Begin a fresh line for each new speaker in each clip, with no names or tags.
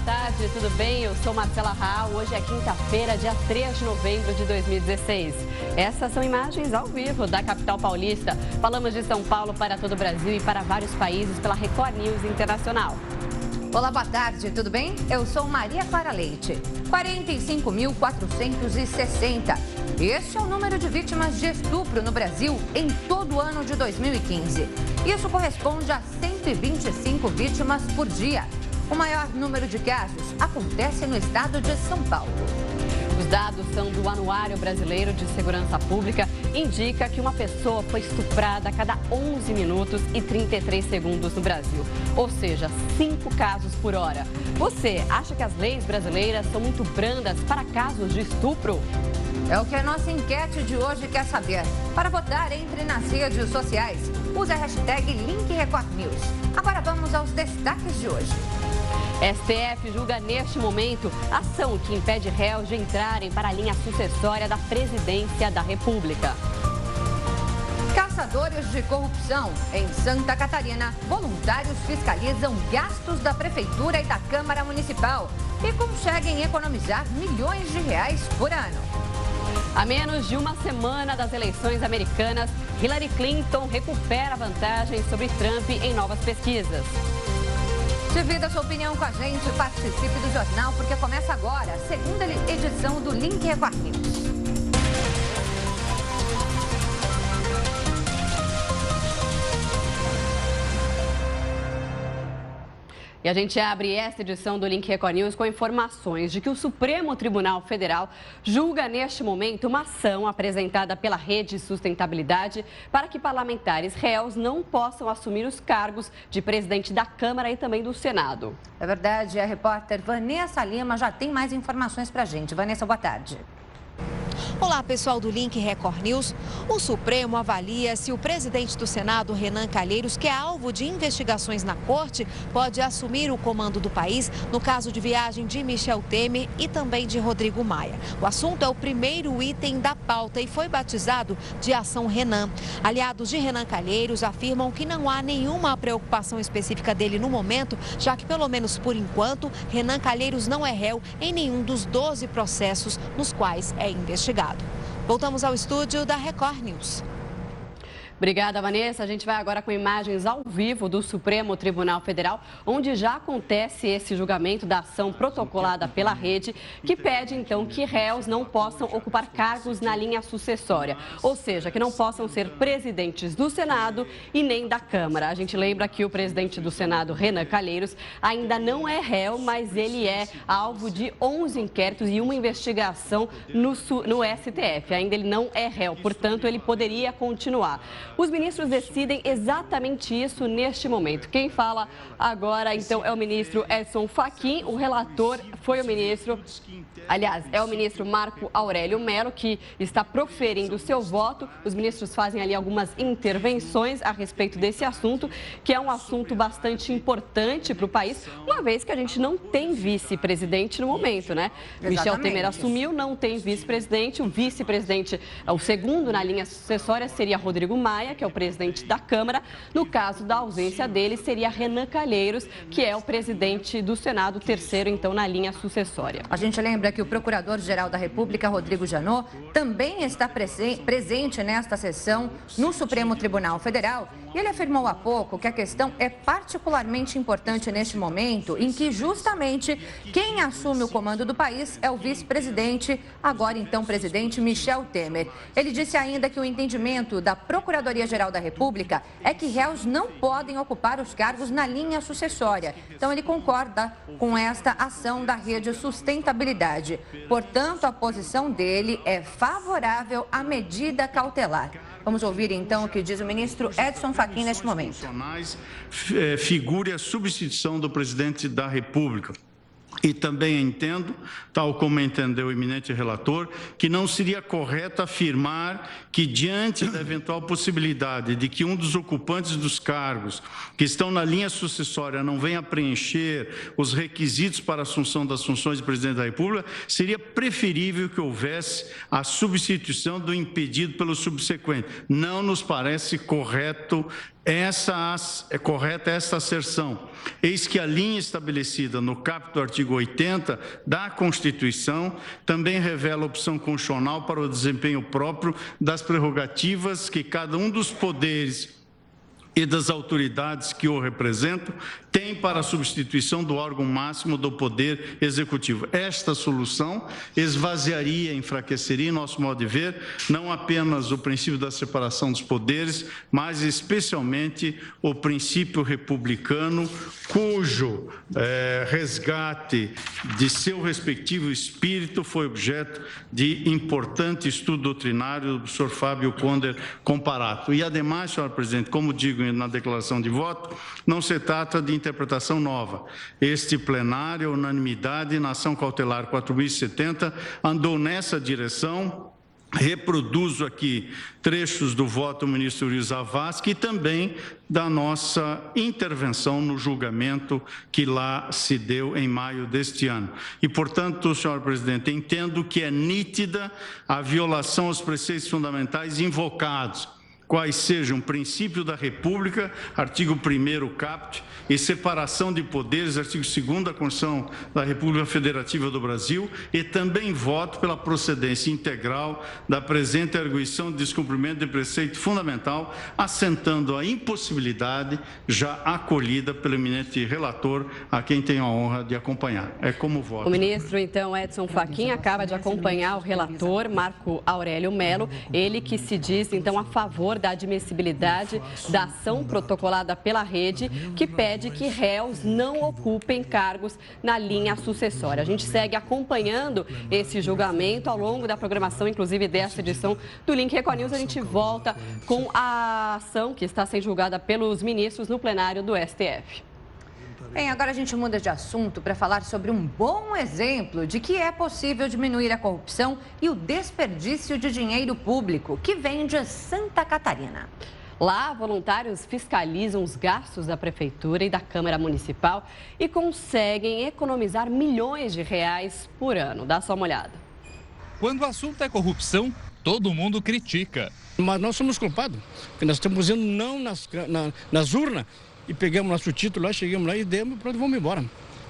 tarde, tudo bem? Eu sou Marcela Raal. Hoje é quinta-feira, dia 3 de novembro de 2016. Essas são imagens ao vivo da capital paulista. Falamos de São Paulo para todo o Brasil e para vários países pela Record News Internacional.
Olá, boa tarde, tudo bem? Eu sou Maria Clara Leite. 45.460. Este é o número de vítimas de estupro no Brasil em todo o ano de 2015. Isso corresponde a 125 vítimas por dia. O maior número de casos acontece no estado de São Paulo.
Os dados são do Anuário Brasileiro de Segurança Pública. Indica que uma pessoa foi estuprada a cada 11 minutos e 33 segundos no Brasil. Ou seja, 5 casos por hora. Você acha que as leis brasileiras são muito brandas para casos de estupro?
É o que a nossa enquete de hoje quer saber. Para votar, entre nas redes sociais. Use a hashtag #LinkRecordNews. Agora vamos aos destaques de hoje.
STF julga neste momento ação que impede réus de entrarem para a linha sucessória da presidência da República.
Caçadores de corrupção. Em Santa Catarina, voluntários fiscalizam gastos da Prefeitura e da Câmara Municipal e conseguem economizar milhões de reais por ano.
A menos de uma semana das eleições americanas, Hillary Clinton recupera a vantagem sobre Trump em novas pesquisas.
Divida sua opinião com a gente, participe do jornal, porque começa agora a segunda edição do Link Record News.
E a gente abre esta edição do Link Record News com informações de que o Supremo Tribunal Federal julga neste momento uma ação apresentada pela Rede Sustentabilidade para que parlamentares réus não possam assumir os cargos de presidente da Câmara e também do Senado.
É verdade, a repórter Vanessa Lima já tem mais informações pra gente. Vanessa, boa tarde.
Olá, pessoal do Link Record News. O Supremo avalia se o presidente do Senado, Renan Calheiros, que é alvo de investigações na corte, pode assumir o comando do país no caso de viagem de Michel Temer e também de Rodrigo Maia. O assunto é o primeiro item da pauta e foi batizado de Ação Renan. Aliados de Renan Calheiros afirmam que não há nenhuma preocupação específica dele no momento, já que, pelo menos por enquanto, Renan Calheiros não é réu em nenhum dos 12 processos nos quais é investigado. Voltamos ao estúdio da Record News.
Obrigada, Vanessa. A gente vai agora com imagens ao vivo do Supremo Tribunal Federal, onde já acontece esse julgamento da ação protocolada pela rede, que pede, então, que réus não possam ocupar cargos na linha sucessória, ou seja, que não possam ser presidentes do Senado e nem da Câmara. A gente lembra que o presidente do Senado, Renan Calheiros, ainda não é réu, mas ele é alvo de 11 inquéritos e uma investigação no STF. Ainda ele não é réu, portanto, ele poderia continuar. Os ministros decidem exatamente isso neste momento. Quem fala agora, então, é o ministro Edson Fachin. O relator foi o ministro, é o ministro Marco Aurélio Mello, que está proferindo o seu voto. Os ministros fazem ali algumas intervenções a respeito desse assunto, que é um assunto bastante importante para o país, uma vez que a gente não tem vice-presidente no momento, né?
Exatamente.
Michel Temer assumiu, não tem vice-presidente. O vice-presidente, o segundo na linha sucessória, seria Rodrigo Maia, que é o presidente da Câmara. No caso da ausência dele, seria Renan Calheiros, que é o presidente do Senado, terceiro, então, na linha sucessória.
A gente lembra que o Procurador-Geral da República, Rodrigo Janot, também está presente nesta sessão no Supremo Tribunal Federal. E ele afirmou há pouco que a questão é particularmente importante neste momento, em que justamente quem assume o comando do país é o vice-presidente, agora então presidente Michel Temer. Ele disse ainda que o entendimento da Procuradoria-Geral da República é que réus não podem ocupar os cargos na linha sucessória. Então ele concorda com esta ação da Rede Sustentabilidade. Portanto, a posição dele é favorável à medida cautelar. Vamos ouvir então o que diz o ministro Edson Fachin neste momento.
Figure a substituição do presidente da República. E também entendo, tal como entendeu o eminente relator, que não seria correto afirmar que, diante da eventual possibilidade de que um dos ocupantes dos cargos que estão na linha sucessória não venha preencher os requisitos para a assunção das funções de presidente da República, seria preferível que houvesse a substituição do impedido pelo subsequente. Não nos parece correto é correta esta asserção. Eis que a linha estabelecida no caput do artigo 80 da Constituição também revela a opção constitucional para o desempenho próprio das prerrogativas que cada um dos poderes e das autoridades que o representam tem para a substituição do órgão máximo do Poder Executivo. Esta solução esvaziaria, enfraqueceria, em nosso modo de ver, não apenas o princípio da separação dos poderes, mas especialmente o princípio republicano, cujo resgate de seu respectivo espírito foi objeto de importante estudo doutrinário do Sr. Fábio Conder Comparato. E, ademais, senhora presidente, como digo na declaração de voto, não se trata de interpretação nova. Este plenário, unanimidade, na ação cautelar 4.070, andou nessa direção. Reproduzo aqui trechos do voto do ministro Yuri Zavascki e também da nossa intervenção no julgamento que lá se deu em maio deste ano. E, portanto, senhor presidente, entendo que é nítida a violação aos preceitos fundamentais invocados, quais sejam o princípio da República, artigo 1º caput, e separação de poderes, artigo 2º da Constituição da República Federativa do Brasil, e também voto pela procedência integral da presente arguição de descumprimento de preceito fundamental, assentando a impossibilidade já acolhida pelo eminente relator, a quem tenho a honra de acompanhar. É como voto.
O ministro, então, Edson Fachin, acaba de acompanhar o relator, Marco Aurélio Mello, ele que se diz, então, a favor da admissibilidade da ação protocolada pela rede, que pede que réus não ocupem cargos na linha sucessória. A gente segue acompanhando esse julgamento ao longo da programação, inclusive desta edição do Link Record News. A gente volta com a ação que está sendo julgada pelos ministros no plenário do STF.
Bem, agora a gente muda de assunto para falar sobre um bom exemplo de que é possível diminuir a corrupção e o desperdício de dinheiro público, que vem de Santa Catarina.
Lá, voluntários fiscalizam os gastos da Prefeitura e da Câmara Municipal e conseguem economizar milhões de reais por ano. Dá só uma olhada.
Quando o assunto é corrupção, todo mundo critica.
Mas nós somos culpados, porque nós estamos dizendo não nas urnas. E pegamos nosso título lá, chegamos lá e demos, pronto, vamos embora.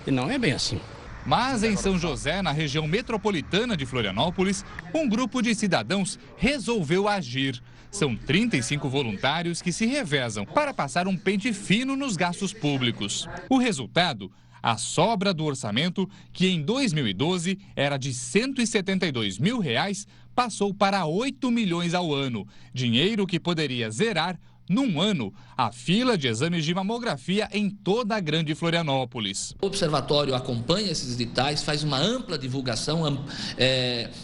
E não é bem assim.
Mas em São José, na região metropolitana de Florianópolis, um grupo de cidadãos resolveu agir. São 35 voluntários que se revezam para passar um pente fino nos gastos públicos. O resultado? A sobra do orçamento, que em 2012 era de R$ 172 mil, passou para 8 milhões ao ano. Dinheiro que poderia zerar num ano, a fila de exames de mamografia em toda a grande Florianópolis.
O observatório acompanha esses editais, faz uma ampla divulgação,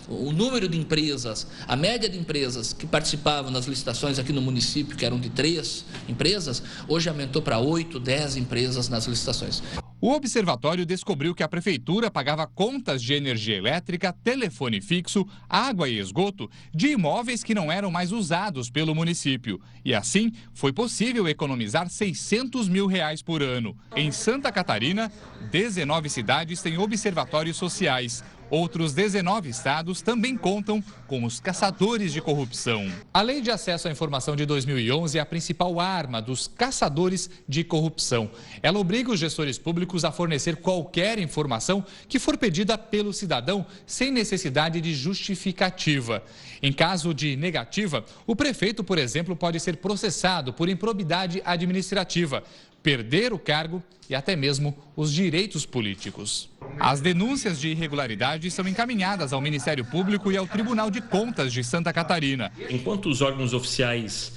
o número de empresas, a média de empresas que participavam das licitações aqui no município, que eram de 3 empresas, hoje aumentou para 8, 10 empresas nas licitações.
O observatório descobriu que a prefeitura pagava contas de energia elétrica, telefone fixo, água e esgoto de imóveis que não eram mais usados pelo município. E assim, foi possível economizar R$ 600 mil por ano. Em Santa Catarina, 19 cidades têm observatórios sociais. Outros 19 estados também contam com os caçadores de corrupção. A Lei de Acesso à Informação de 2011 é a principal arma dos caçadores de corrupção. Ela obriga os gestores públicos a fornecer qualquer informação que for pedida pelo cidadão sem necessidade de justificativa. Em caso de negativa, o prefeito, por exemplo, pode ser processado por improbidade administrativa, perder o cargo e até mesmo os direitos políticos. As denúncias de irregularidades são encaminhadas ao Ministério Público e ao Tribunal de Contas de Santa Catarina.
Enquanto os órgãos oficiais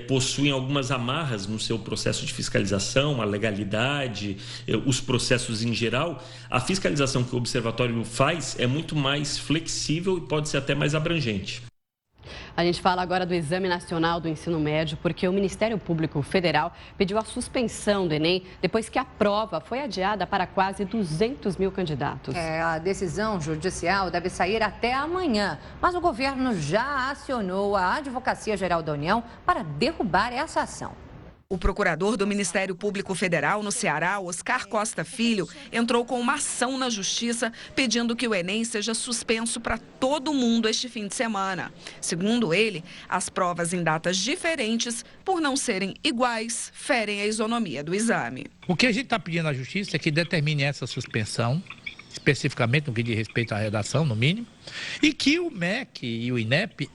possuem algumas amarras no seu processo de fiscalização, a legalidade, os processos em geral, a fiscalização que o Observatório faz é muito mais flexível e pode ser até mais abrangente.
A gente fala agora do Exame Nacional do Ensino Médio, porque o Ministério Público Federal pediu a suspensão do Enem depois que a prova foi adiada para quase 200 mil candidatos.
A decisão judicial deve sair até amanhã, mas o governo já acionou a Advocacia Geral da União para derrubar essa ação.
O procurador do Ministério Público Federal no Ceará, Oscar Costa Filho, entrou com uma ação na Justiça pedindo que o Enem seja suspenso para todo mundo este fim de semana. Segundo ele, as provas em datas diferentes, por não serem iguais, ferem a isonomia do exame.
O que a gente está pedindo à Justiça é que determine essa suspensão, especificamente no que diz respeito à redação, no mínimo, e que o MEC e o INEP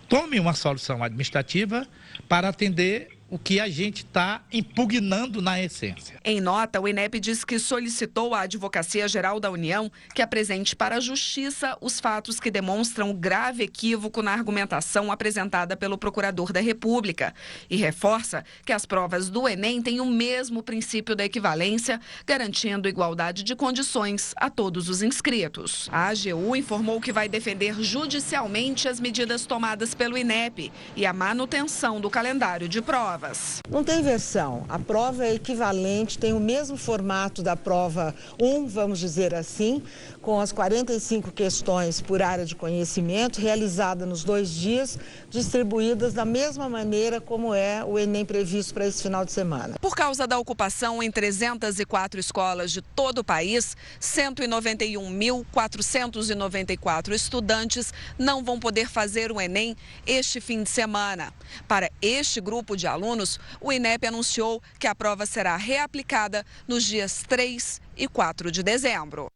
tome uma solução administrativa para atender o que a gente está impugnando na essência.
Em nota, o INEP diz que solicitou à Advocacia Geral da União que apresente para a Justiça os fatos que demonstram grave equívoco na argumentação apresentada pelo Procurador da República e reforça que as provas do Enem têm o mesmo princípio da equivalência, garantindo igualdade de condições a todos os inscritos. A AGU informou que vai defender judicialmente as medidas tomadas pelo INEP e a manutenção do calendário de provas.
Não tem versão. A prova é equivalente, tem o mesmo formato da prova 1, vamos dizer assim, com as 45 questões por área de conhecimento, realizada nos 2 dias, distribuídas da mesma maneira como é o Enem previsto para esse final de semana.
Por causa da ocupação em 304 escolas de todo o país, 191.494 estudantes não vão poder fazer o Enem este fim de semana. Para este grupo de alunos, o INEP anunciou que a prova será reaplicada nos dias 3 e 4 de dezembro.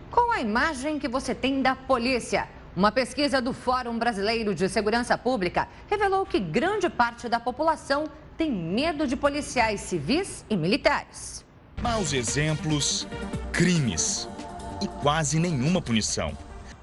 Com a imagem que você tem da polícia, uma pesquisa do Fórum Brasileiro de Segurança Pública revelou que grande parte da população tem medo de policiais civis e militares.
Maus exemplos, crimes e quase nenhuma punição.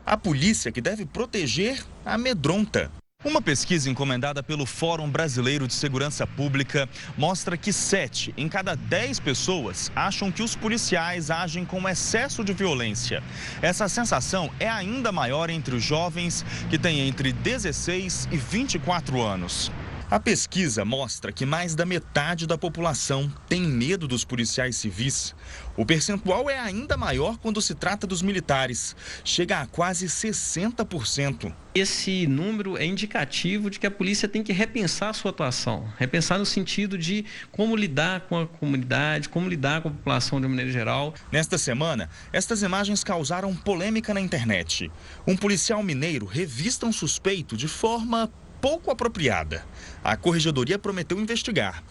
A polícia que deve proteger amedronta. Uma pesquisa encomendada pelo Fórum Brasileiro de Segurança Pública mostra que 7 em cada 10 pessoas acham que os policiais agem com excesso de violência. Essa sensação é ainda maior entre os jovens que têm entre 16 e 24 anos. A pesquisa mostra que mais da metade da população tem medo dos policiais civis. O percentual é ainda maior quando se trata dos militares. Chega a quase 60%.
Esse número é indicativo de que a polícia tem que repensar a sua atuação. Repensar no sentido de como lidar com a comunidade, como lidar com a população de maneira geral.
Nesta semana, estas imagens causaram polêmica na internet. Um policial mineiro revista um suspeito de forma pouco apropriada. A Corregedoria prometeu investigar.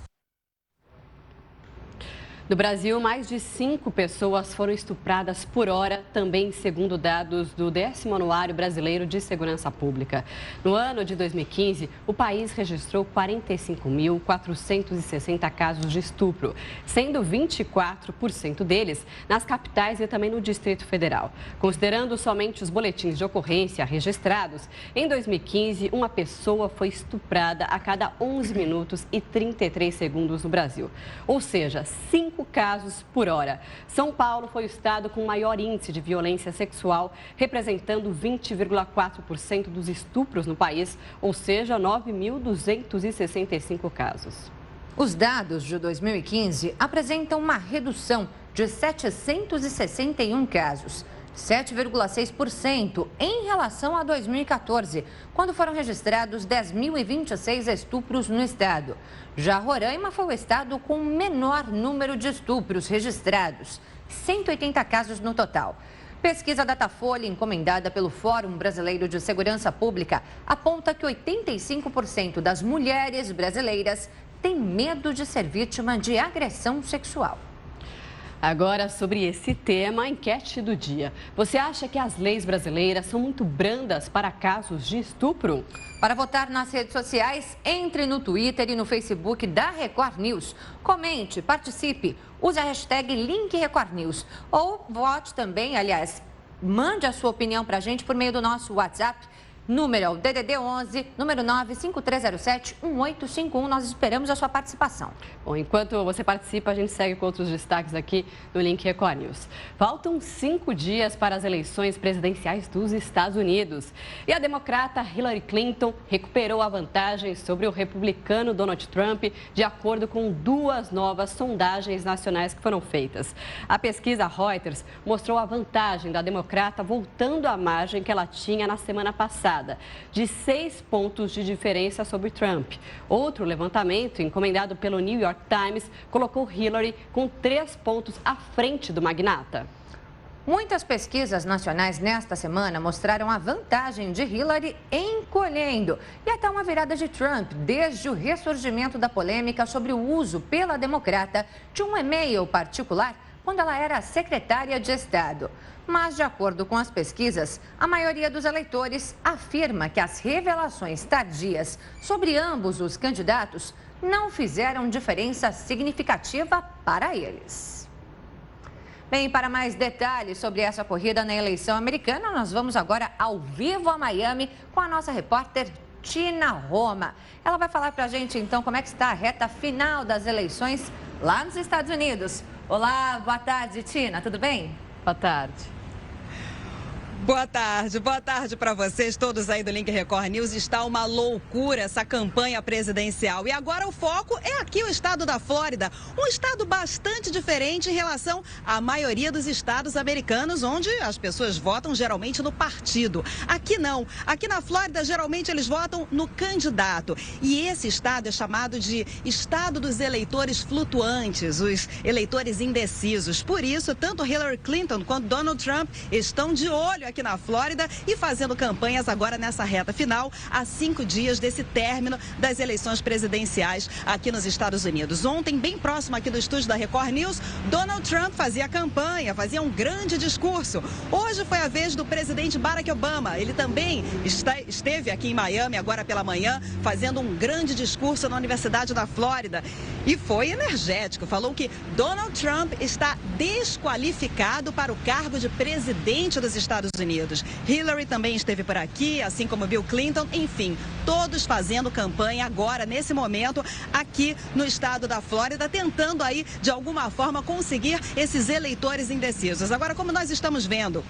No Brasil, mais de 5 pessoas foram estupradas por hora, também segundo dados do 10º Anuário Brasileiro de Segurança Pública. No ano de 2015, o país registrou 45.460 casos de estupro, sendo 24% deles nas capitais e também no Distrito Federal. Considerando somente os boletins de ocorrência registrados, em 2015, uma pessoa foi estuprada a cada 11 minutos e 33 segundos no Brasil, ou seja, 5 casos por hora. São Paulo foi o estado com maior índice de violência sexual, representando 20,4% dos estupros no país, ou seja, 9.265 casos.
Os dados de 2015 apresentam uma redução de 761 casos, 7,6% em relação a 2014, quando foram registrados 10.026 estupros no estado. Já Roraima foi o estado com o menor número de estupros registrados, 180 casos no total. Pesquisa Datafolha, encomendada pelo Fórum Brasileiro de Segurança Pública, aponta que 85% das mulheres brasileiras têm medo de ser vítima de agressão sexual.
Agora, sobre esse tema, a enquete do dia. Você acha que as leis brasileiras são muito brandas para casos de estupro?
Para votar nas redes sociais, entre no Twitter e no Facebook da Record News. Comente, participe, use a hashtag #LinkRecordNews. Ou vote também, aliás, mande a sua opinião para a gente por meio do nosso WhatsApp. Número é o DDD 11, número 95307-1851. Nós esperamos a sua participação.
Bom, enquanto você participa, a gente segue com outros destaques aqui no Link Record News. Faltam 5 dias para as eleições presidenciais dos Estados Unidos. E a democrata Hillary Clinton recuperou a vantagem sobre o republicano Donald Trump, de acordo com 2 novas sondagens nacionais que foram feitas. A pesquisa Reuters mostrou a vantagem da democrata voltando à margem que ela tinha na semana passada. disparada, de 6 pontos de diferença sobre Trump. Outro levantamento, encomendado pelo New York Times, colocou Hillary com 3 pontos à frente do magnata.
Muitas pesquisas nacionais nesta semana mostraram a vantagem de Hillary encolhendo e até uma virada de Trump desde o ressurgimento da polêmica sobre o uso pela democrata de um e-mail particular quando ela era secretária de Estado. Mas, de acordo com as pesquisas, a maioria dos eleitores afirma que as revelações tardias sobre ambos os candidatos não fizeram diferença significativa para eles. Bem, para mais detalhes sobre essa corrida na eleição americana, nós vamos agora ao vivo a Miami com a nossa repórter Tina Roma. Ela vai falar para a gente, então, como é que está a reta final das eleições lá nos Estados Unidos. Olá, boa tarde, Tina, tudo bem?
Boa tarde.
Boa tarde para vocês todos aí do Link Record News. Está uma loucura essa campanha presidencial. E agora o foco é aqui o estado da Flórida, um estado bastante diferente em relação à maioria dos estados americanos, onde as pessoas votam geralmente no partido. Aqui não. Aqui na Flórida, geralmente eles votam no candidato. E esse estado é chamado de estado dos eleitores flutuantes, os eleitores indecisos. Por isso, tanto Hillary Clinton quanto Donald Trump estão de olho aqui na Flórida e fazendo campanhas agora nessa reta final, a 5 dias desse término das eleições presidenciais aqui nos Estados Unidos. Ontem, bem próximo aqui do estúdio da Record News, Donald Trump fazia campanha, fazia um grande discurso. Hoje foi a vez do presidente Barack Obama. Ele também esteve aqui em Miami agora pela manhã, fazendo um grande discurso na Universidade da Flórida. E foi energético. Falou que Donald Trump está desqualificado para o cargo de presidente dos Estados Unidos. Hillary também esteve por aqui, assim como Bill Clinton, enfim, todos fazendo campanha agora, nesse momento, aqui no estado da Flórida, tentando aí, de alguma forma, conseguir esses eleitores indecisos. Agora, como nós estamos vendo,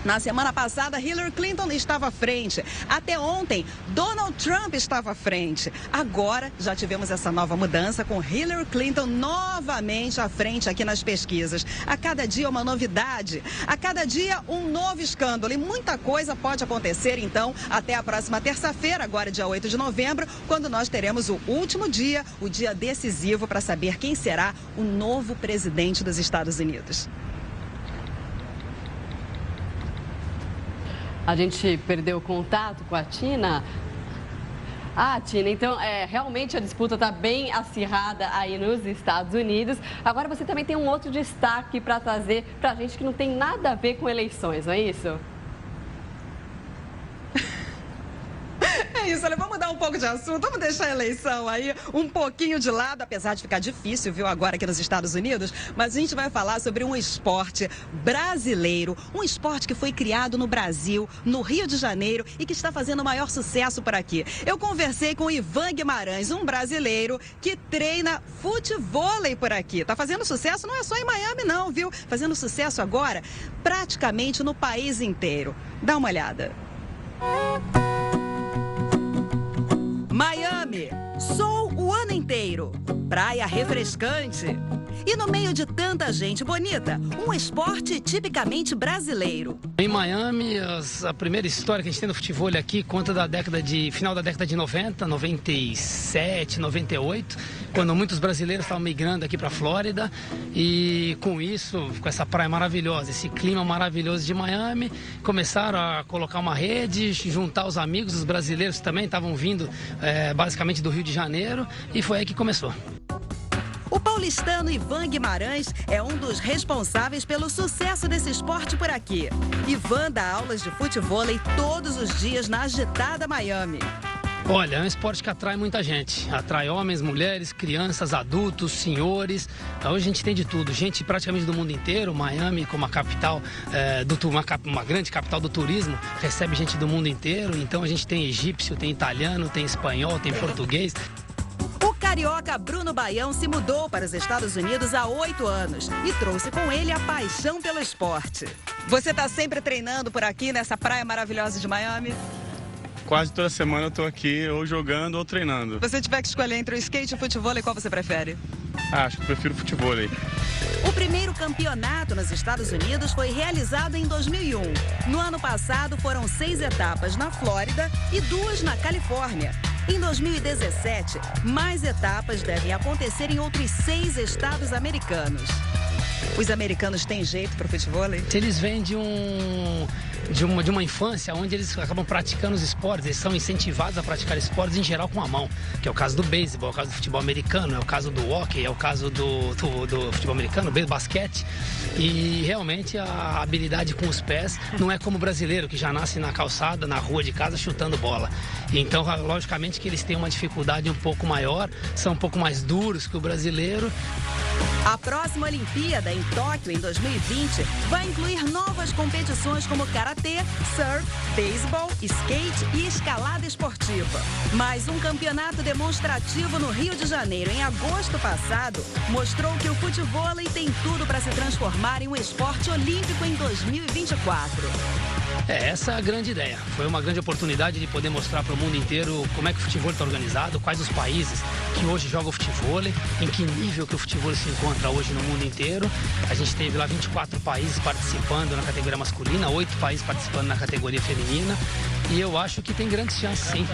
na semana passada, Hillary Clinton estava à frente. Até ontem, Donald Trump estava à frente. Agora, já tivemos essa nova mudança com Hillary Clinton novamente à frente aqui nas pesquisas. A cada dia uma novidade, a cada dia um novo escândalo. E muita coisa pode acontecer, então, até a próxima terça-feira, agora dia 8 de novembro, quando nós teremos o último dia, o dia decisivo para saber quem será o novo presidente dos Estados Unidos.
A gente perdeu o contato com a Tina. Ah, Tina, então realmente a disputa está bem acirrada aí nos Estados Unidos. Agora você também tem um outro destaque para trazer para a gente que não tem nada a ver com eleições, não é isso?
É isso, olha, vamos mudar um pouco de assunto, vamos deixar a eleição aí um pouquinho de lado, apesar de ficar difícil, viu, agora aqui nos Estados Unidos, mas a gente vai falar sobre um esporte brasileiro, um esporte que foi criado no Brasil, no Rio de Janeiro e que está fazendo o maior sucesso por aqui. Eu conversei com Ivan Guimarães, um brasileiro que treina futevôlei por aqui. Tá fazendo sucesso não é só em Miami não, viu? Fazendo sucesso agora praticamente no país inteiro. Dá uma olhada. Miami, sol o ano inteiro, praia refrescante e no meio de tanta gente bonita, um esporte tipicamente brasileiro.
Em Miami, a primeira história que a gente tem no futebol aqui conta da final da década de 90, 97, 98, quando muitos brasileiros estavam migrando aqui para a Flórida e com isso, com essa praia maravilhosa, esse clima maravilhoso de Miami, começaram a colocar uma rede, juntar os amigos, os brasileiros que também estavam vindo basicamente do Rio de Janeiro e foi aí que começou.
O paulistano Ivan Guimarães é um dos responsáveis pelo sucesso desse esporte por aqui. Ivan dá aulas de futevôlei todos os dias na agitada Miami.
Olha, é um esporte que atrai muita gente. Atrai homens, mulheres, crianças, adultos, senhores. Hoje a gente tem de tudo. Gente praticamente do mundo inteiro. Miami, como a capital, uma grande capital do turismo, recebe gente do mundo inteiro. Então a gente tem egípcio, tem italiano, tem espanhol, tem português.
O carioca Bruno Baião se mudou para os Estados Unidos há 8 anos e trouxe com ele a paixão pelo esporte. Você está sempre treinando por aqui nessa praia maravilhosa de Miami?
Quase toda semana eu tô aqui ou jogando ou treinando.
Se você tiver que escolher entre o skate e o futevôlei, qual você prefere?
Acho que eu prefiro futebol aí.
O primeiro campeonato nos Estados Unidos foi realizado em 2001. No ano passado, foram 6 etapas na Flórida e 2 na Califórnia. Em 2017, mais etapas devem acontecer em outros 6 estados americanos. Os americanos têm jeito para o futebol?
Eles vêm de uma infância onde eles acabam praticando os esportes, eles são incentivados a praticar esportes em geral com a mão, que é o caso do beisebol, é o caso do futebol americano, é o caso do hóquei, é o caso do futebol americano, basquete. E realmente a habilidade com os pés não é como o brasileiro, que já nasce na calçada, na rua de casa, chutando bola. Então, logicamente que eles têm uma dificuldade um pouco maior, são um pouco mais duros que o brasileiro.
A próxima Olimpíada, em Tóquio, em 2020, vai incluir novas competições como karatê, surf, beisebol, skate e escalada esportiva. Mas um campeonato demonstrativo no Rio de Janeiro, em agosto passado, mostrou que o futevôlei tem tudo para se transformar em um esporte olímpico em 2024.
Essa é a grande ideia. Foi uma grande oportunidade de poder mostrar para o mundo inteiro como é que o futebol está organizado, quais os países que hoje jogam futebol, em que nível que o futebol se encontra hoje no mundo inteiro. A gente teve lá 24 países participando na categoria masculina, 8 países participando na categoria feminina, e eu acho que tem grandes chances, sim.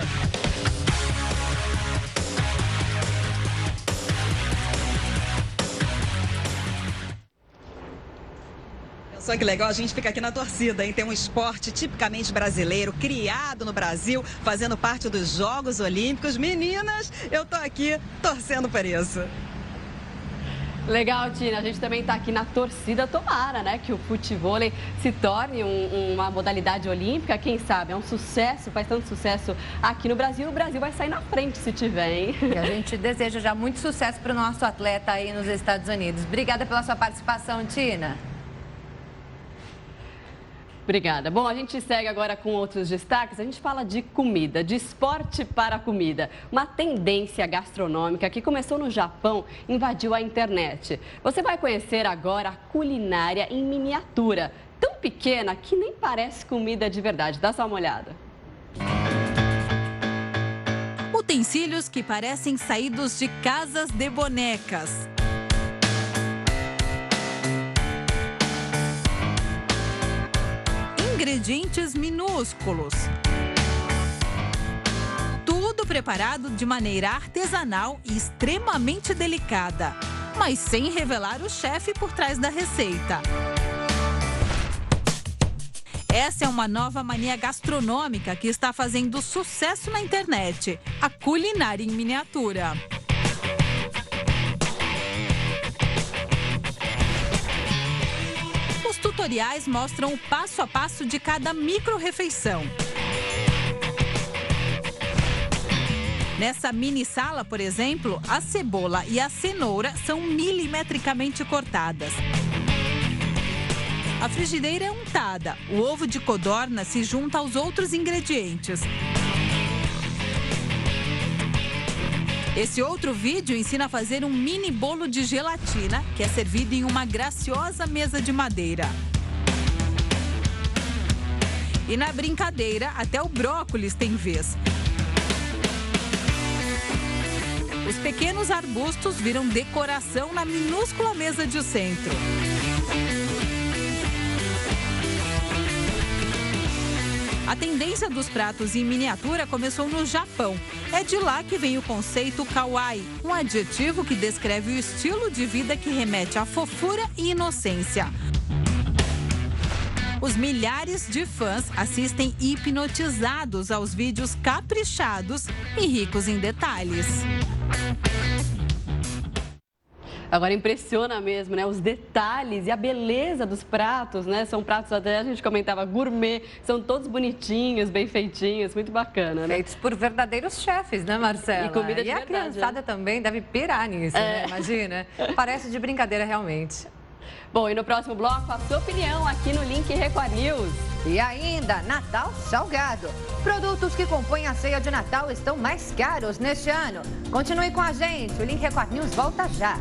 Só que legal, a gente fica aqui na torcida, hein? Tem um esporte tipicamente brasileiro, criado no Brasil, fazendo parte dos Jogos Olímpicos. Meninas, eu tô aqui torcendo por isso.
Legal, Tina. A gente também está aqui na torcida. Tomara, né, que o futevôlei se torne uma modalidade olímpica. Quem sabe? É um sucesso, faz tanto sucesso aqui no Brasil. O Brasil vai sair na frente se tiver, hein?
E a gente deseja já muito sucesso para o nosso atleta aí nos Estados Unidos. Obrigada pela sua participação, Tina.
Obrigada. Bom, a gente segue agora com outros destaques. A gente fala de comida, de esporte para a comida. Uma tendência gastronômica que começou no Japão, invadiu a internet. Você vai conhecer agora a culinária em miniatura. Tão pequena que nem parece comida de verdade. Dá só uma olhada.
Utensílios que parecem saídos de casas de bonecas. Ingredientes minúsculos. Tudo preparado de maneira artesanal e extremamente delicada, mas sem revelar o chefe por trás da receita. Essa é uma nova mania gastronômica que está fazendo sucesso na internet, a culinária em miniatura. Os tutoriais mostram o passo a passo de cada micro-refeição. Nessa mini sala, por exemplo, a cebola e a cenoura são milimetricamente cortadas. A frigideira é untada, o ovo de codorna se junta aos outros ingredientes. Esse outro vídeo ensina a fazer um mini bolo de gelatina, que é servido em uma graciosa mesa de madeira. E na brincadeira, até o brócolis tem vez. Os pequenos arbustos viram decoração na minúscula mesa de centro. A tendência dos pratos em miniatura começou no Japão. É de lá que vem o conceito kawaii, um adjetivo que descreve o estilo de vida que remete à fofura e inocência. Os milhares de fãs assistem hipnotizados aos vídeos caprichados e ricos em detalhes.
Agora impressiona mesmo, né? Os detalhes e a beleza dos pratos, né? São pratos, até a gente comentava, gourmet, são todos bonitinhos, bem feitinhos, muito bacana, né?
Feitos por verdadeiros chefes, né, Marcela?
E comida de
verdade, a criançada também deve pirar nisso, né? Imagina. Parece de brincadeira realmente.
Bom, e no próximo bloco, a sua opinião aqui no Link Record News.
E ainda, Natal salgado. Produtos que compõem a ceia de Natal estão mais caros neste ano. Continue com a gente, o Link Record News volta já.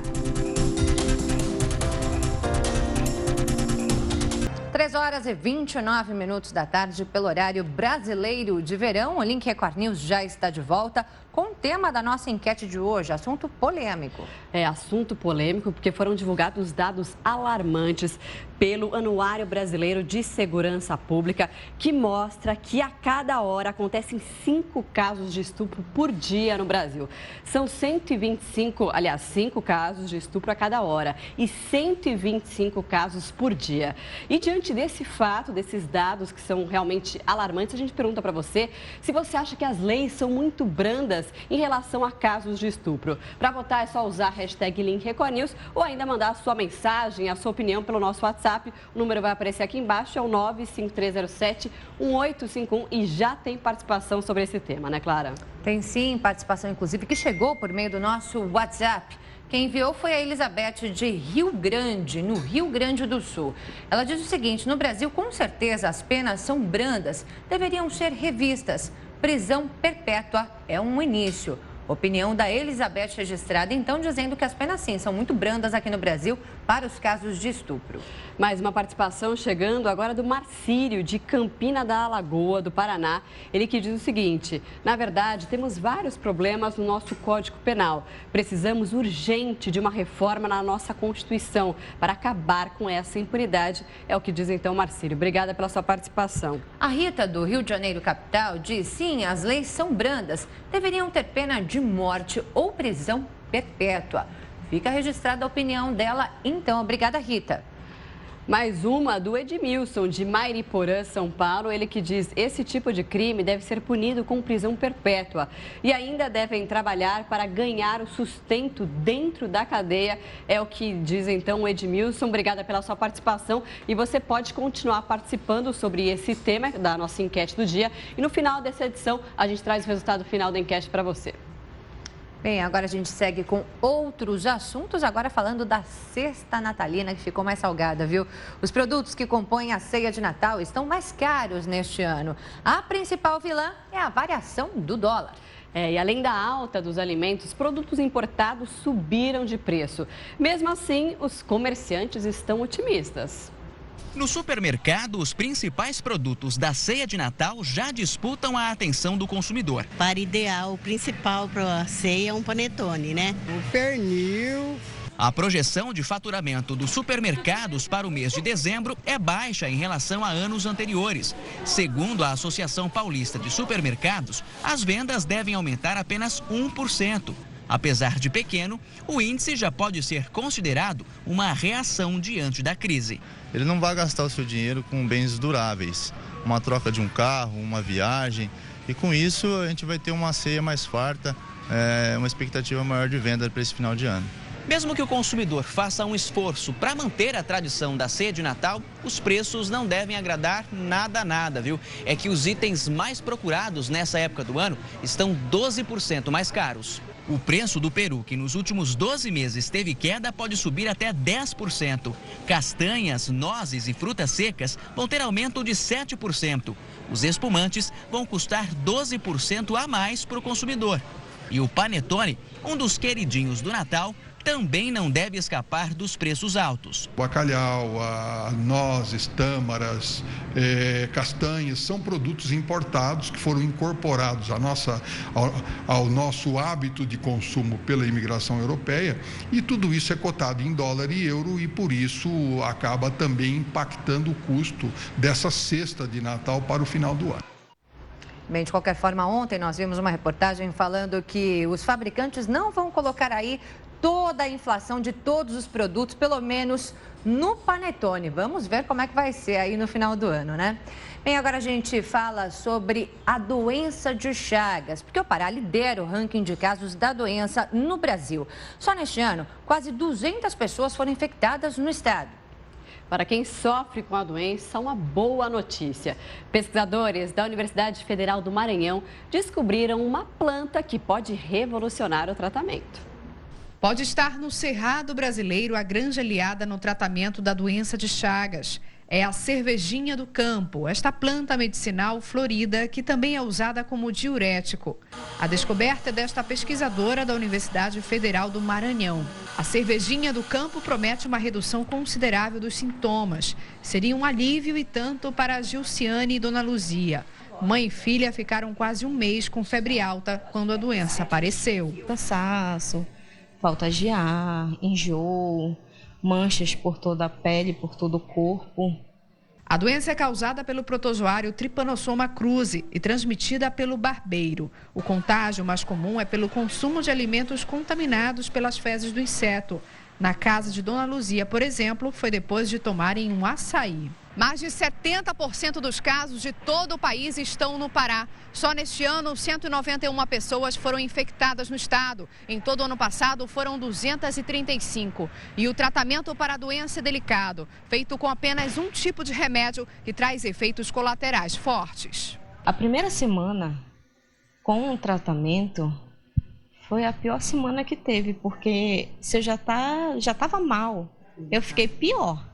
3h29 da tarde, pelo horário brasileiro de verão. O Link Record News já está de volta com o tema da nossa enquete de hoje, assunto polêmico.
É assunto polêmico porque foram divulgados dados alarmantes pelo Anuário Brasileiro de Segurança Pública, que mostra que a cada hora acontecem 5 casos de estupro por dia no Brasil. São 5 casos de estupro a cada hora e 125 casos por dia. E diante desse fato, desses dados que são realmente alarmantes, a gente pergunta para você se você acha que as leis são muito brandas em relação a casos de estupro. Para votar é só usar a hashtag #LinkRecordNews ou ainda mandar a sua mensagem, a sua opinião pelo nosso WhatsApp. O número vai aparecer aqui embaixo, é o 95307-1851 e já tem participação sobre esse tema, né, Clara?
Tem sim, participação inclusive que chegou por meio do nosso WhatsApp. Quem enviou foi a Elizabeth de Rio Grande, no Rio Grande do Sul. Ela diz o seguinte: no Brasil, com certeza, as penas são brandas, deveriam ser revistas. Prisão perpétua é um início. Opinião da Elizabeth registrada, então, dizendo que as penas, sim, são muito brandas aqui no Brasil para os casos de estupro.
Mais uma participação chegando agora do Marcílio, de Campina da Alagoa, do Paraná. Ele que diz o seguinte: na verdade, temos vários problemas no nosso Código Penal. Precisamos urgente de uma reforma na nossa Constituição para acabar com essa impunidade. É o que diz então Marcílio. Obrigada pela sua participação.
A Rita, do Rio de Janeiro capital, diz: sim, as leis são brandas, deveriam ter pena de morte ou prisão perpétua. Fica registrada a opinião dela, então. Obrigada, Rita.
Mais uma do Edmilson, de Mairiporã, São Paulo. Ele que diz: esse tipo de crime deve ser punido com prisão perpétua e ainda devem trabalhar para ganhar o sustento dentro da cadeia. É o que diz então o Edmilson. Obrigada pela sua participação e você pode continuar participando sobre esse tema da nossa enquete do dia. E no final dessa edição a gente traz o resultado final da enquete para você.
Bem, agora a gente segue com outros assuntos, agora falando da cesta natalina, que ficou mais salgada, viu? Os produtos que compõem a ceia de Natal estão mais caros neste ano. A principal vilã é a variação do dólar.
E além da alta dos alimentos, produtos importados subiram de preço. Mesmo assim, os comerciantes estão otimistas.
No supermercado, os principais produtos da ceia de Natal já disputam a atenção do consumidor.
Para ideal, o principal para a ceia é um panetone, né?
O pernil.
A projeção de faturamento dos supermercados para o mês de dezembro é baixa em relação a anos anteriores. Segundo a Associação Paulista de Supermercados, as vendas devem aumentar apenas 1%. Apesar de pequeno, o índice já pode ser considerado uma reação diante da crise.
Ele não vai gastar o seu dinheiro com bens duráveis, uma troca de um carro, uma viagem, e com isso a gente vai ter uma ceia mais farta, uma expectativa maior de venda para esse final de ano.
Mesmo que o consumidor faça um esforço para manter a tradição da ceia de Natal, os preços não devem agradar nada, viu? É que os itens mais procurados nessa época do ano estão 12% mais caros. O preço do peru, que nos últimos 12 meses teve queda, pode subir até 10%. Castanhas, nozes e frutas secas vão ter aumento de 7%. Os espumantes vão custar 12% a mais para o consumidor. E o panetone, um dos queridinhos do Natal, também não deve escapar dos preços altos.
Bacalhau, nozes, tâmaras, castanhas são produtos importados que foram incorporados ao nosso hábito de consumo pela imigração europeia, e tudo isso é cotado em dólar e euro, e por isso acaba também impactando o custo dessa cesta de Natal para o final do ano.
Bem, de qualquer forma, ontem nós vimos uma reportagem falando que os fabricantes não vão colocar aí toda a inflação de todos os produtos, pelo menos no panetone. Vamos ver como é que vai ser aí no final do ano, né? Bem, agora a gente fala sobre a doença de Chagas, porque o Pará lidera o ranking de casos da doença no Brasil. Só neste ano, quase 200 pessoas foram infectadas no estado.
Para quem sofre com a doença, uma boa notícia. Pesquisadores da Universidade Federal do Maranhão descobriram uma planta que pode revolucionar o tratamento.
Pode estar no Cerrado brasileiro a grande aliada no tratamento da doença de Chagas. É a cervejinha do campo, esta planta medicinal florida que também é usada como diurético. A descoberta é desta pesquisadora da Universidade Federal do Maranhão. A cervejinha do campo promete uma redução considerável dos sintomas. Seria um alívio e tanto para a Gilciane e Dona Luzia. Mãe e filha ficaram quase um mês com febre alta quando a doença apareceu.
Cansaço, falta de ar, enjoo, manchas por toda a pele, por todo o corpo.
A doença é causada pelo protozoário Trypanosoma cruzi e transmitida pelo barbeiro. O contágio mais comum é pelo consumo de alimentos contaminados pelas fezes do inseto. Na casa de Dona Luzia, por exemplo, foi depois de tomarem um açaí. Mais de 70% dos casos de todo o país estão no Pará. Só neste ano, 191 pessoas foram infectadas no estado. Em todo o ano passado, foram 235. E o tratamento para a doença é delicado, feito com apenas um tipo de remédio que traz efeitos colaterais fortes.
A primeira semana com o tratamento foi a pior semana que teve, porque você já estava mal. Eu fiquei pior.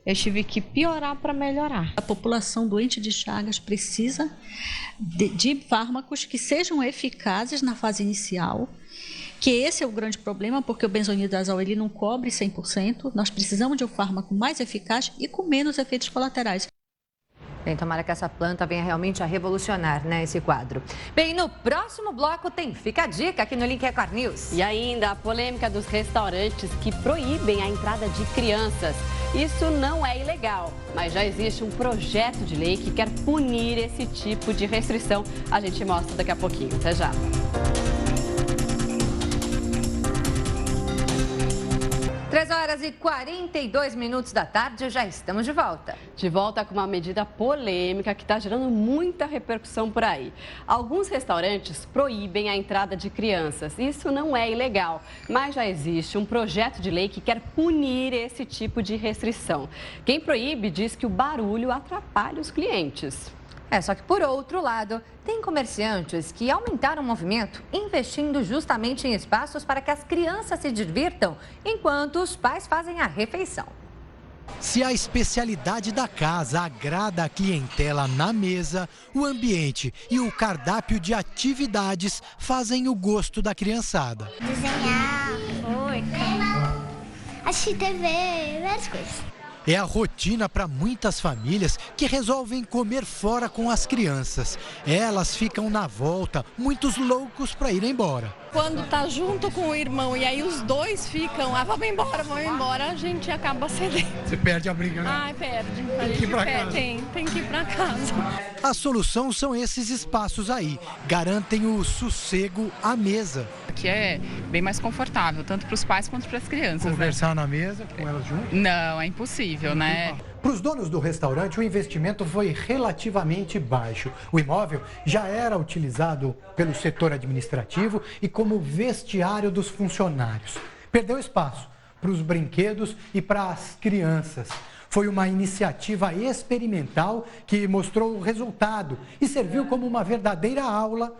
Eu tive que piorar para melhorar.
A população doente de Chagas precisa de fármacos que sejam eficazes na fase inicial, que esse é o grande problema, porque o benzonidazol ele não cobre 100%. Nós precisamos de um fármaco mais eficaz e com menos efeitos colaterais.
Bem, tomara que essa planta venha realmente a revolucionar, né, esse quadro. Bem, no próximo bloco tem Fica a Dica aqui no Link Record News.
E ainda a polêmica dos restaurantes que proíbem a entrada de crianças. Isso não é ilegal, mas já existe um projeto de lei que quer punir esse tipo de restrição. A gente mostra daqui a pouquinho. Até já.
3h42 da tarde, já estamos de volta.
De volta com uma medida polêmica que está gerando muita repercussão por aí. Alguns restaurantes proíbem a entrada de crianças. Isso não é ilegal, mas já existe um projeto de lei que quer punir esse tipo de restrição. Quem proíbe diz que o barulho atrapalha os clientes.
Só que por outro lado, tem comerciantes que aumentaram o movimento investindo justamente em espaços para que as crianças se divirtam enquanto os pais fazem a refeição.
Se a especialidade da casa agrada a clientela na mesa, o ambiente e o cardápio de atividades fazem o gosto da criançada.
Desenhar, assistir TV, várias coisas.
É a rotina para muitas famílias que resolvem comer fora com as crianças. Elas ficam na volta, muitos loucos para ir embora.
Quando tá junto com o irmão e aí os dois ficam, vamos embora, a gente acaba cedendo.
Você perde a briga, né?
Ai, perde.
Tem que ir pra casa.
Tem que ir pra casa.
A solução são esses espaços aí, garantem o sossego à mesa.
Aqui é bem mais confortável, tanto para os pais quanto para as crianças.
Conversar na mesa com elas juntas?
Não, é impossível, né?
Para os donos do restaurante, o investimento foi relativamente baixo. O imóvel já era utilizado pelo setor administrativo e como vestiário dos funcionários. Perdeu espaço para os brinquedos e para as crianças. Foi uma iniciativa experimental que mostrou o resultado e serviu como uma verdadeira aula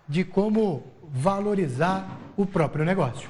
de como valorizar o próprio negócio.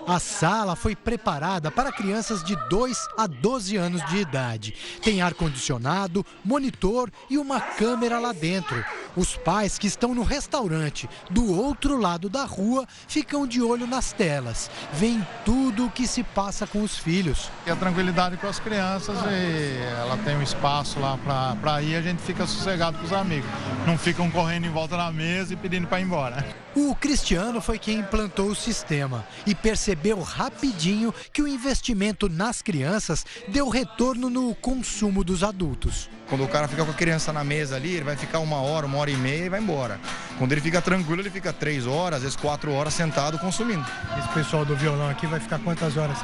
A sala foi preparada para crianças de 2 a 12 anos de idade. Tem ar-condicionado, monitor e uma câmera lá dentro. Os pais que estão no restaurante do outro lado da rua ficam de olho nas telas. Veem tudo o que se passa com os filhos.
E a tranquilidade com as crianças, e ela tem um espaço lá para ir, a gente fica sossegado com os amigos. Não ficam correndo em volta da mesa e pedindo para ir embora.
O Cristiano foi quem implantou o sistema e percebeu rapidinho que o investimento nas crianças deu retorno no consumo dos adultos.
Quando o cara fica com a criança na mesa ali, ele vai ficar 1 hora e meia e vai embora. Quando ele fica tranquilo, ele fica 3 horas, às vezes 4 horas sentado consumindo.
Esse pessoal do violão aqui vai ficar quantas horas?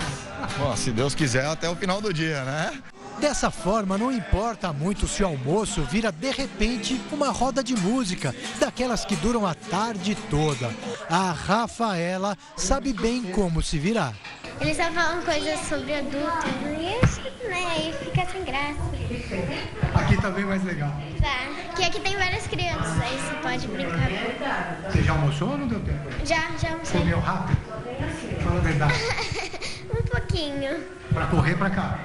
Bom, se Deus quiser, até o final do dia, né?
Dessa forma, não importa muito se o almoço vira, de repente, uma roda de música, daquelas que duram a tarde toda. A Rafaela sabe bem como se virar.
Eles só falam coisas sobre adultos e isso, né, aí fica sem graça.
Aqui tá bem mais legal.
Tá, porque aqui tem várias crianças, aí você pode brincar.
Você já almoçou ou não deu tempo?
Já almocei.
Comeu rápido? Fala a verdade.
Um pouquinho.
Pra correr pra cá.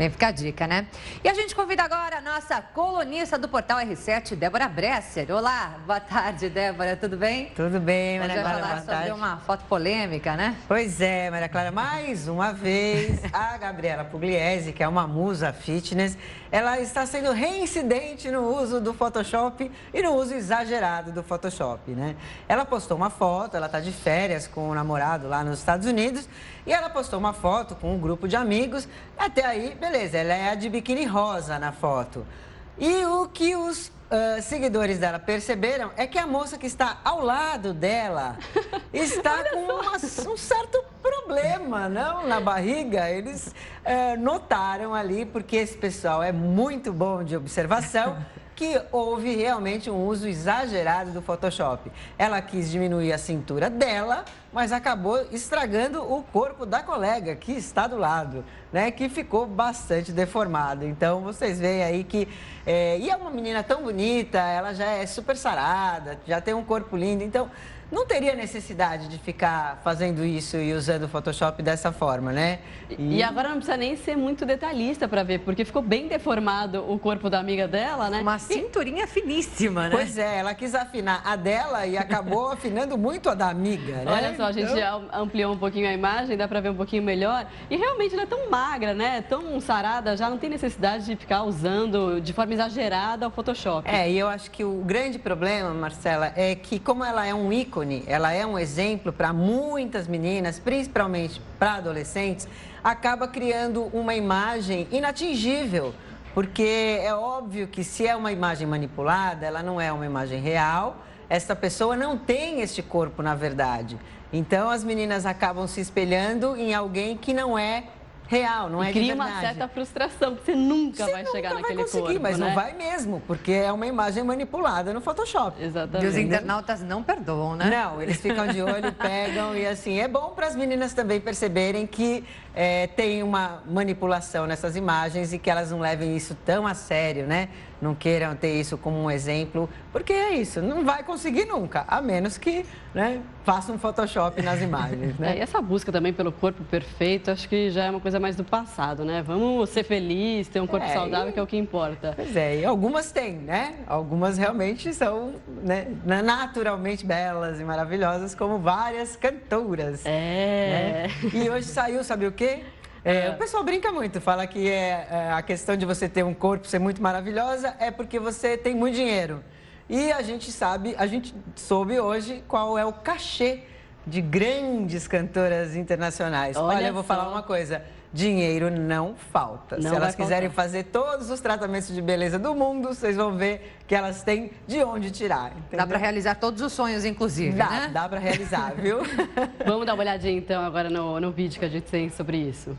Bem, fica a dica, né? E a gente convida agora a nossa colunista do Portal R7, Débora Bresser. Olá, boa tarde, Débora, tudo bem?
Tudo bem, Maria Clara,
falar
boa tarde.
sobre uma foto polêmica, né?
Pois é, Maria Clara, mais uma vez, a Gabriela Pugliese, que é uma musa fitness, ela está sendo reincidente no uso do Photoshop e no uso exagerado do Photoshop, né? Ela postou uma foto, ela está de férias com o namorado lá nos Estados Unidos, e ela postou uma foto com um grupo de amigos. Até aí, beleza, ela é a de biquíni rosa na foto. E o que os seguidores dela perceberam é que a moça que está ao lado dela está com um certo problema, não, na barriga. Eles notaram ali, porque esse pessoal é muito bom de observação, que houve realmente um uso exagerado do Photoshop. Ela quis diminuir a cintura dela, mas acabou estragando o corpo da colega que está do lado, né? Que ficou bastante deformado. Então, vocês veem aí que... e é uma menina tão bonita, ela já é super sarada, já tem um corpo lindo, então... Não teria necessidade de ficar fazendo isso e usando o Photoshop dessa forma, né?
E agora não precisa nem ser muito detalhista para ver, porque ficou bem deformado o corpo da amiga dela, né?
Uma cinturinha finíssima, né?
Pois é, ela quis afinar a dela e acabou afinando muito a da amiga, né?
Olha só, a gente ampliou um pouquinho a imagem, dá para ver um pouquinho melhor. E realmente ela é tão magra, né? Tão sarada, já não tem necessidade de ficar usando de forma exagerada o Photoshop.
E eu acho que o grande problema, Marcela, é que como ela é um ícone, ela é um exemplo para muitas meninas, principalmente para adolescentes, acaba criando uma imagem inatingível, porque é óbvio que se é uma imagem manipulada, ela não é uma imagem real, essa pessoa não tem este corpo na verdade. Então as meninas acabam se espelhando em alguém que não é real, não é de verdade.
Cria uma certa frustração, porque você nunca vai chegar naquele corpo,
mas
né?
não vai mesmo, porque é uma imagem manipulada no Photoshop.
Exatamente.
E os internautas não perdoam, né?
Não, eles ficam de olho, pegam e assim, é bom para as meninas também perceberem que tem uma manipulação nessas imagens e que elas não levem isso tão a sério, né? Não queiram ter isso como um exemplo, porque é isso, não vai conseguir nunca, a menos que, né, faça um Photoshop nas imagens, né?
E essa busca também pelo corpo perfeito, acho que já é uma coisa mais do passado, né? Vamos ser felizes, ter um corpo saudável, que é o que importa.
Pois é, e algumas têm, né? Algumas realmente são, né, naturalmente belas e maravilhosas, como várias cantoras. Né? E hoje saiu, sabe o quê? O pessoal brinca muito, fala que a questão de você ter um corpo ser muito maravilhosa é porque você tem muito dinheiro. E a gente soube hoje qual é o cachê de grandes cantoras internacionais. Olha, eu vou falar uma coisa, dinheiro não falta. Se elas quiserem fazer todos os tratamentos de beleza do mundo, vocês vão ver que elas têm de onde tirar. Entendeu?
Dá para realizar todos os sonhos, inclusive, né?
Dá para realizar, viu?
Vamos dar uma olhadinha, então, agora no vídeo que a gente tem sobre isso.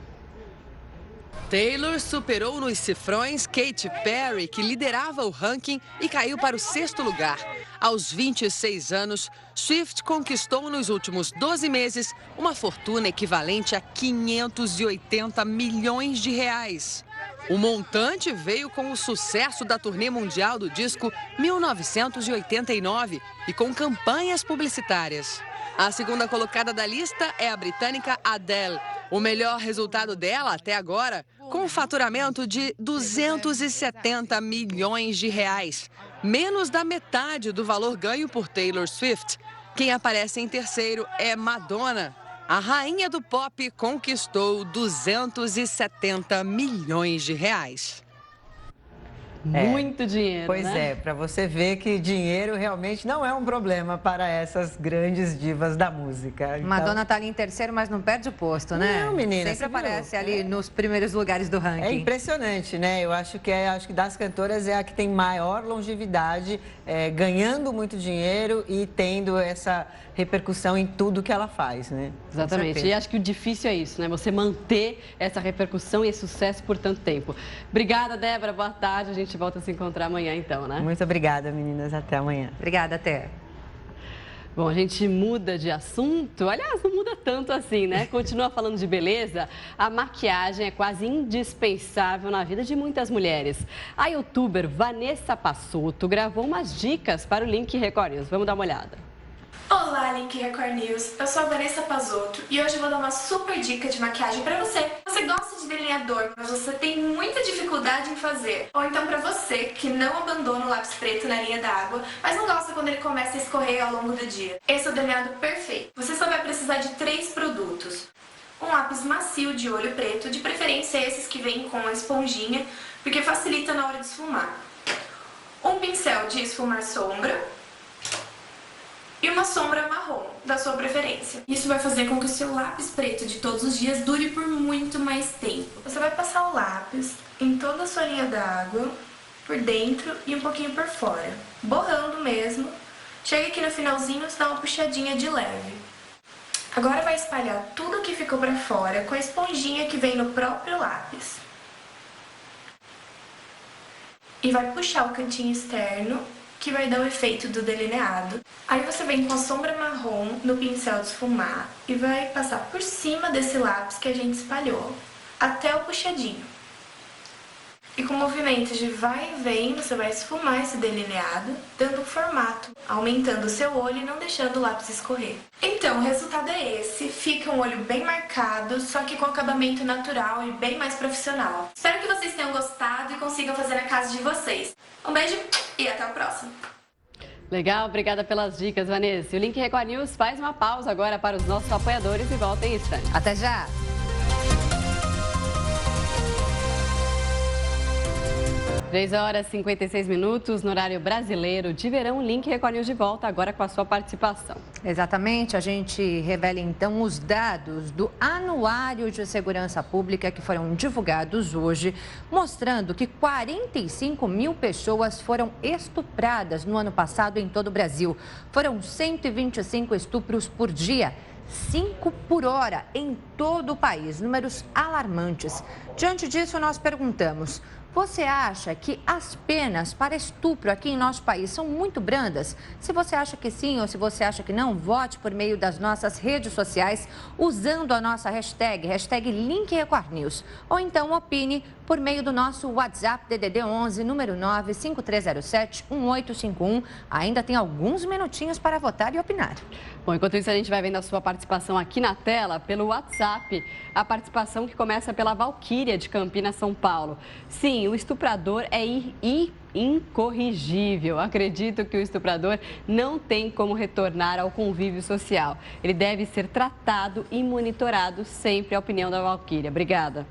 Taylor superou nos cifrões Katy Perry, que liderava o ranking e caiu para o 6º lugar. Aos 26 anos, Swift conquistou nos últimos 12 meses uma fortuna equivalente a 580 milhões de reais. O montante veio com o sucesso da turnê mundial do disco 1989 e com campanhas publicitárias. A segunda colocada da lista é a britânica Adele. O melhor resultado dela até agora, com um faturamento de 270 milhões de reais, menos da metade do valor ganho por Taylor Swift. Quem aparece em terceiro é Madonna. A rainha do pop conquistou 270 milhões de reais.
Muito dinheiro,
Pois
né?
para você ver que dinheiro realmente não é um problema para essas grandes divas da música. Então...
Madonna tá ali em terceiro, mas não perde o posto, né?
Não, menina.
Sempre aparece ali nos primeiros lugares do ranking.
É impressionante, né? Eu acho que das cantoras é a que tem maior longevidade, ganhando muito dinheiro e tendo essa repercussão em tudo que ela faz, né?
Exatamente. E acho que o difícil é isso, né? Você manter essa repercussão e esse sucesso por tanto tempo. Obrigada, Débora. Boa tarde. A gente volta a se encontrar amanhã, então, né?
Muito obrigada, meninas. Até amanhã.
Obrigada, até.
Bom, a gente muda de assunto. Aliás, não muda tanto assim, né? Continua falando de beleza. A maquiagem é quase indispensável na vida de muitas mulheres. A youtuber Vanessa Passuto gravou umas dicas para o Link Record News. Vamos dar uma olhada.
Olá, Link Record News. Eu sou a Vanessa Pazotto e hoje eu vou dar uma super dica de maquiagem pra você. Você gosta de delineador, mas você tem muita dificuldade em fazer. Ou então pra você que não abandona o lápis preto na linha d'água, mas não gosta quando ele começa a escorrer ao longo do dia. Esse é o delineado perfeito. Você só vai precisar de 3 produtos. Um lápis macio de olho preto, de preferência esses que vêm com a esponjinha, porque facilita na hora de esfumar. Um pincel de esfumar sombra e uma sombra marrom, da sua preferência. Isso vai fazer com que o seu lápis preto de todos os dias dure por muito mais tempo. Você vai passar o lápis em toda a sua linha d'água, por dentro e um pouquinho por fora, borrando mesmo. Chega aqui no finalzinho e dá uma puxadinha de leve. Agora vai espalhar tudo que ficou pra fora com a esponjinha que vem no próprio lápis. E vai puxar o cantinho externo, que vai dar o efeito do delineado. Aí você vem com a sombra marrom no pincel de esfumar e vai passar por cima desse lápis que a gente espalhou, até o puxadinho. E com movimentos de vai e vem, você vai esfumar esse delineado, dando um formato, aumentando o seu olho e não deixando o lápis escorrer. Então, o resultado é esse. Fica um olho bem marcado, só que com acabamento natural e bem mais profissional. Espero que vocês tenham gostado e consigam fazer na casa de vocês. Um beijo e até o próximo.
Legal, obrigada pelas dicas, Vanessa. E o Link Record News faz uma pausa agora para os nossos apoiadores e volta em instante.
Até já!
3h56 no horário brasileiro de verão. O Link Record News de volta agora com a sua participação.
Exatamente, a gente revela então os dados do Anuário de Segurança Pública que foram divulgados hoje, mostrando que 45 mil pessoas foram estupradas no ano passado em todo o Brasil. Foram 125 estupros por dia. 5 por hora em todo o país, números alarmantes. Diante disso, nós perguntamos: você acha que as penas para estupro aqui em nosso país são muito brandas? Se você acha que sim ou se você acha que não, vote por meio das nossas redes sociais usando a nossa hashtag Link Record News. Ou então opine por meio do nosso WhatsApp DDD 11, número 95307-1851. Ainda tem alguns minutinhos para votar e opinar.
Bom, enquanto isso a gente vai vendo a sua participação aqui na tela pelo WhatsApp. A participação que começa pela Valquíria de Campinas, São Paulo. Sim, o estuprador é incorrigível. Acredito que o estuprador não tem como retornar ao convívio social. Ele deve ser tratado e monitorado sempre, a opinião da Valquíria. Obrigada.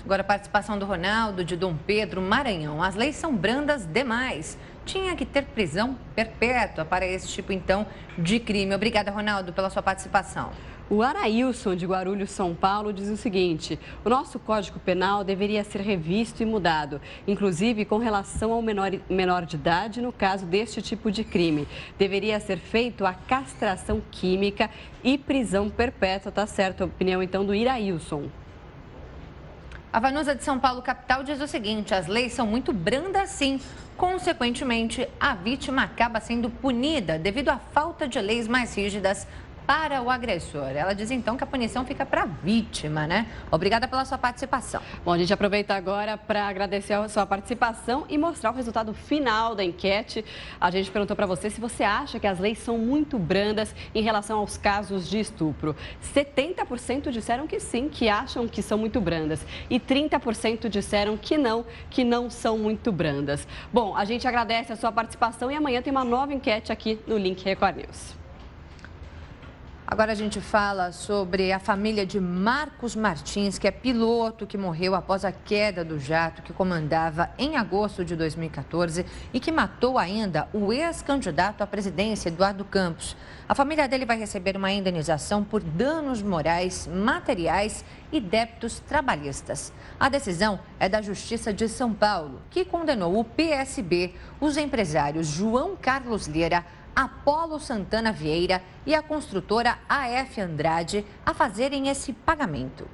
Agora a participação do Ronaldo de Dom Pedro, Maranhão. As leis são brandas demais. Tinha que ter prisão perpétua para esse tipo, então, de crime. Obrigada, Ronaldo, pela sua participação.
O Arailson, de Guarulhos, São Paulo, diz o seguinte: o nosso Código Penal deveria ser revisto e mudado, inclusive com relação ao menor de idade no caso deste tipo de crime. Deveria ser feito a castração química e prisão perpétua, tá certo? A opinião, então, do Irailson.
A Vanusa de São Paulo, capital, diz o seguinte: as leis são muito brandas, sim. Consequentemente, a vítima acaba sendo punida devido à falta de leis mais rígidas para o agressor. Ela diz então que a punição fica para a vítima, né? Obrigada pela sua participação.
Bom, a gente aproveita agora para agradecer a sua participação e mostrar o resultado final da enquete. A gente perguntou para você se você acha que as leis são muito brandas em relação aos casos de estupro. 70% disseram que sim, que acham que são muito brandas. E 30% disseram que não são muito brandas. Bom, a gente agradece a sua participação e amanhã tem uma nova enquete aqui no Link Record News.
Agora a gente fala sobre a família de Marcos Martins, que é piloto que morreu após a queda do jato que comandava em agosto de 2014 e que matou ainda o ex-candidato à presidência, Eduardo Campos. A família dele vai receber uma indenização por danos morais, materiais e débitos trabalhistas. A decisão é da Justiça de São Paulo, que condenou o PSB, os empresários João Carlos Lira, Apolo Santana Vieira e a construtora AF Andrade a fazerem esse pagamento.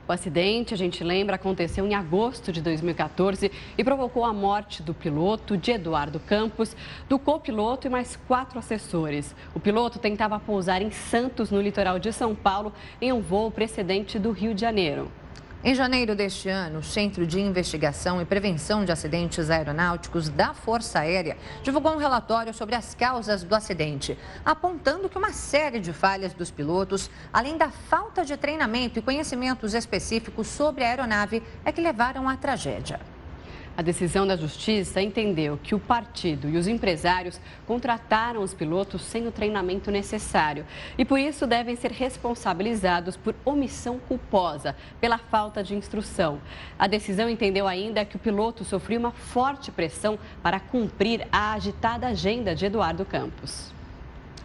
O acidente, a gente lembra, aconteceu em agosto de 2014 e provocou a morte do piloto, de Eduardo Campos, do copiloto e mais 4 assessores. O piloto tentava pousar em Santos, no litoral de São Paulo, em um voo precedente do Rio de Janeiro.
Em janeiro deste ano, o Centro de Investigação e Prevenção de Acidentes Aeronáuticos da Força Aérea divulgou um relatório sobre as causas do acidente, apontando que uma série de falhas dos pilotos, além da falta de treinamento e conhecimentos específicos sobre a aeronave, é que levaram à tragédia.
A decisão da Justiça entendeu que o partido e os empresários contrataram os pilotos sem o treinamento necessário e, por isso, devem ser responsabilizados por omissão culposa, pela falta de instrução. A decisão entendeu ainda que o piloto sofreu uma forte pressão para cumprir a agitada agenda de Eduardo Campos.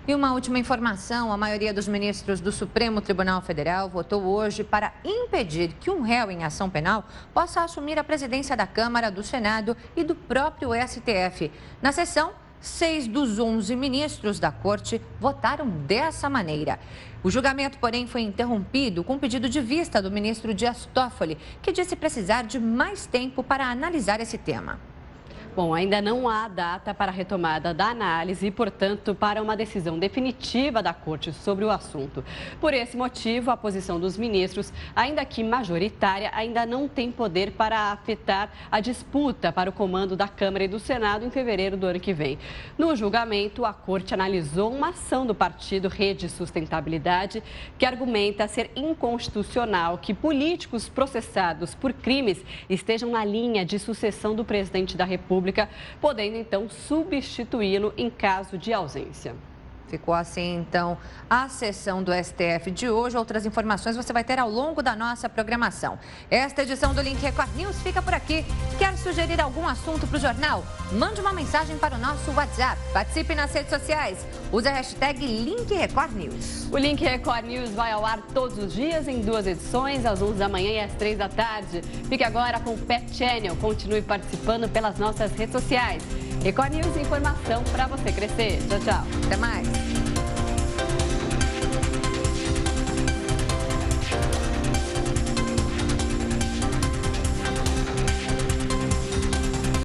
E uma última informação, a maioria dos ministros do Supremo Tribunal Federal votou hoje para impedir que um réu em ação penal possa assumir a presidência da Câmara, do Senado e do próprio STF. Na sessão, 6 dos 11 ministros da Corte votaram dessa maneira. O julgamento, porém, foi interrompido com pedido de vista do ministro Dias Toffoli, que disse precisar de mais tempo para analisar esse tema.
Bom, ainda não há data para a retomada da análise e, portanto, para uma decisão definitiva da Corte sobre o assunto. Por esse motivo, a posição dos ministros, ainda que majoritária, ainda não tem poder para afetar a disputa para o comando da Câmara e do Senado em fevereiro do ano que vem. No julgamento, a Corte analisou uma ação do partido Rede Sustentabilidade, que argumenta ser inconstitucional que políticos processados por crimes estejam na linha de sucessão do presidente da República, podendo então substituí-lo em caso de ausência.
Ficou assim, então, a sessão do STF de hoje. Outras informações você vai ter ao longo da nossa programação. Esta edição do Link Record News fica por aqui. Quer sugerir algum assunto para o jornal? Mande uma mensagem para o nosso WhatsApp. Participe nas redes sociais. Use a hashtag Link Record News.
O Link Record News vai ao ar todos os dias em 2 edições, às 11 da manhã e às 3 da tarde. Fique agora com o Pet Channel. Continue participando pelas nossas redes sociais. Record News, informação para você crescer. Tchau, tchau.
Até mais.